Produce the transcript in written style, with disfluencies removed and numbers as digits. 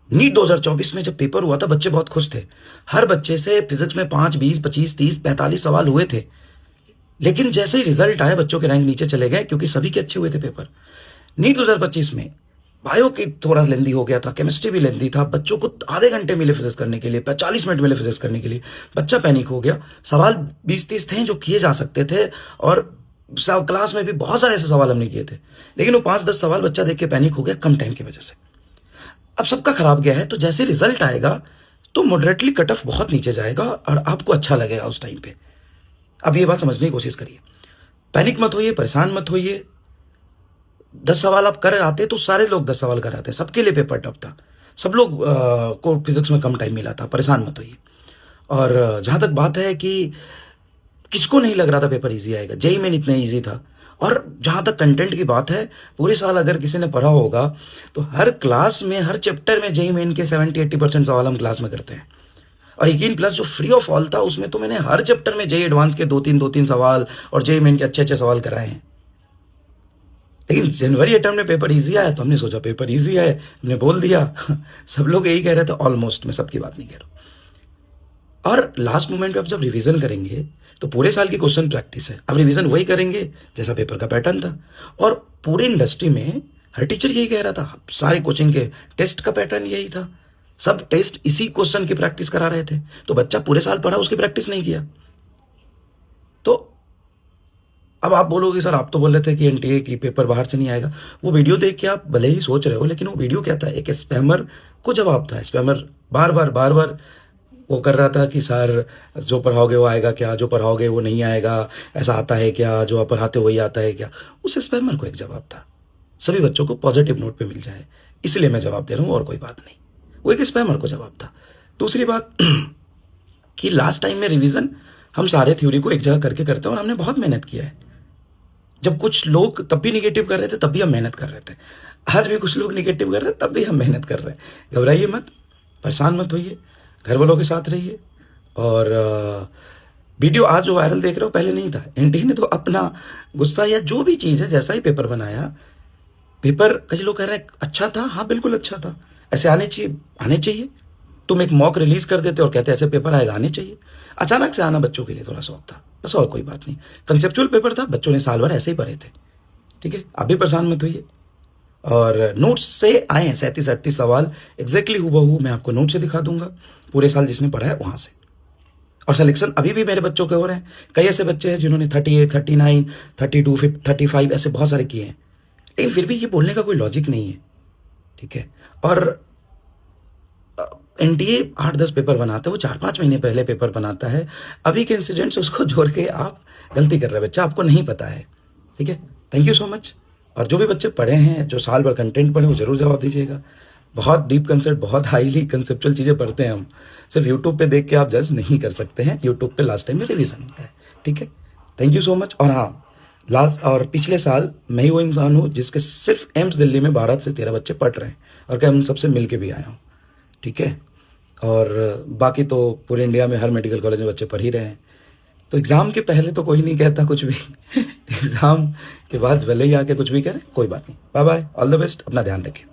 NEET 2024 में जब paper हुआ था बच्चे बहुत खुश थे। हर बच्चे से फिजिक्स में 5, 20, 25, 30, 45 सवाल हुए थे। लेकिन जैसे ही रिजल्ट आया बच्चों के रैंक नीचे चले गए क्योंकि सभी के अच्छे हुए थे पेपर। नीट 2025 में बायो की थोड़ा लेंदी हो गया था, केमिस्ट्री भी लेंदी था, बच्चों को आधे घंटे मिले फिजिक्स करने के लिए, 40 मिनट मिले फिजिक्स करने के लिए। बच्चा पैनिक हो गया। सवाल 20-30 थे जो किए जा सकते थे और क्लास में भी बहुत सारे ऐसे सवाल हमने किए थे, लेकिन वो 5-10 सवाल बच्चा देख के पैनिक हो गया कम टाइम की वजह से। अब सबका खराब गया है, तो जैसे रिजल्ट आएगा तो मॉडरेटली कट ऑफ बहुत नीचे जाएगा और आपको अच्छा लगेगा उस टाइम पे। अब ये बात समझने की कोशिश करिए, पैनिक मत होइए, परेशान मत होइए। 10 सवाल आप कर आते तो सारे लोग 10 सवाल कर आते, सबके लिए पेपर टफ था, सब लोग को फिजिक्स में कम टाइम मिला था, परेशान मत होइए। और जहाँ तक बात है कि किसको नहीं लग रहा था पेपर इजी आएगा, जेईई मेन इतना इजी था। और जहाँ तक कंटेंट की बात है, पूरे साल अगर किसी ने पढ़ा होगा तो हर क्लास में, हर चैप्टर में जेईई मेन के 70-80% सवाल हम क्लास में करते हैं। और यकीन प्लस जो फ्री ऑफ ऑल था उसमें तो मैंने हर चैप्टर में जेईई एडवांस के 2-3 सवाल और जेईई मेन के अच्छे सवाल कराए हैं। लेकिन जनवरी अटेम्प्ट में पेपर इजी आया तो हमने सोचा पेपर इजी है, हमने बोल दिया। सब लोग यही कह रहे थे, ऑलमोस्ट, मैं सबकी बात नहीं कह रहा हूँ। और लास्ट मोमेंट पे आप जब रिवीजन करेंगे तो पूरे साल की क्वेश्चन प्रैक्टिस है, अब रिवीजन वही करेंगे जैसा पेपर का पैटर्न था। और पूरी इंडस्ट्री में हर टीचर यही कह रहा था, सारे कोचिंग के टेस्ट का पैटर्न यही था, सब टेस्ट इसी क्वेश्चन की प्रैक्टिस करा रहे थे। तो बच्चा पूरे साल पढ़ा, उसकी प्रैक्टिस नहीं किया। तो अब आप बोलोगे सर आप तो बोल रहे थे कि एनटीए की पेपर बाहर से नहीं आएगा। वो वीडियो देख के आप भले ही सोच रहे हो, लेकिन वो वीडियो क्या था, एक स्पैमर को जवाब था। स्पैमर बार बार वो कर रहा था कि सर जो पढ़ाओगे वो आएगा क्या, जो पढ़ाओगे वो नहीं आएगा, ऐसा आता है क्या, जो आप पढ़ाते हो वही आता है क्या। उस स्पैमर को एक जवाब था, सभी बच्चों को पॉजिटिव नोट पे मिल जाए, इसलिए मैं जवाब दे रहा हूँ और कोई बात नहीं। वो एक स्पैमर को जवाब था। दूसरी बात कि लास्ट टाइम में रिवीजन हम सारे थ्योरी को एक जगह करके करते हैं और हमने बहुत मेहनत किया है। जब कुछ लोग तब भी निगेटिव कर रहे थे तब भी हम मेहनत कर रहे थे, आज भी कुछ लोग निगेटिव कर रहे हैं तब भी हम मेहनत कर रहे हैं। घबराइए मत, परेशान मत होइए, घर वालों के साथ रहिए। और वीडियो आज जो वायरल देख रहे हो पहले नहीं था। एनटीए ने तो अपना गुस्सा या जो भी चीज़ है, जैसा ही पेपर बनाया, पेपर कई लोग कह रहे हैं अच्छा था, हाँ बिल्कुल अच्छा था, ऐसे आने चाहिए। तुम एक मॉक रिलीज कर देते और कहते ऐसे पेपर आएगा, आने चाहिए। अचानक से आना बच्चों के लिए थोड़ा शौक था, बस, और कोई बात नहीं। कंसेप्चुअल पेपर था, बच्चों ने साल भर ऐसे ही पढ़े थे, ठीक है। आप भी परेशान मत होइए। और नोट्स से आए हैं 37-38 सवाल, एग्जैक्टली हूबहू मैं आपको नोट से दिखा दूंगा, पूरे साल जिसने पढ़ा है वहाँ से। और सिलेक्शन अभी भी मेरे बच्चों के हो रहे हैं। कई ऐसे बच्चे हैं जिन्होंने 38, 39, 32, 35 ऐसे बहुत सारे किए हैं, लेकिन फिर भी ये बोलने का कोई लॉजिक नहीं है, ठीक है। और एनटीए 8-10 पेपर बनाता है, वो 4-5 महीने पहले पेपर बनाता है। अभी के इंसिडेंट्स उसको जोड़ के आप गलती कर रहे हैं, बच्चा, आपको नहीं पता है, ठीक है। Thank you so much. और जो भी बच्चे पढ़े हैं, जो साल भर कंटेंट पढ़े, वो जरूर जवाब दीजिएगा। बहुत डीप कंसेप्ट, बहुत हाईली कंसेप्चुअल चीज़ें पढ़ते हैं हम, सिर्फ यूट्यूब पे देख के आप जज नहीं कर सकते हैं। यूट्यूब पे लास्ट टाइम में रिवीजन होता है, ठीक है। Thank you so much. और हाँ, लास्ट और पिछले साल मैं ही वो इंसान हूँ जिसके सिर्फ एम्स दिल्ली में 12 से 13 बच्चे पढ़ रहे हैं, और क्या, उन सबसे मिल के भी आया हूँ, ठीक है। और बाकी तो पूरे इंडिया में हर मेडिकल कॉलेज में बच्चे पढ़ ही रहे हैं। तो एग्ज़ाम के पहले तो कोई नहीं कहता कुछ भी। एग्ज़ाम के बाद भले ही आके कुछ भी करें, कोई बात नहीं। Bye bye, all the best, अपना ध्यान रखें।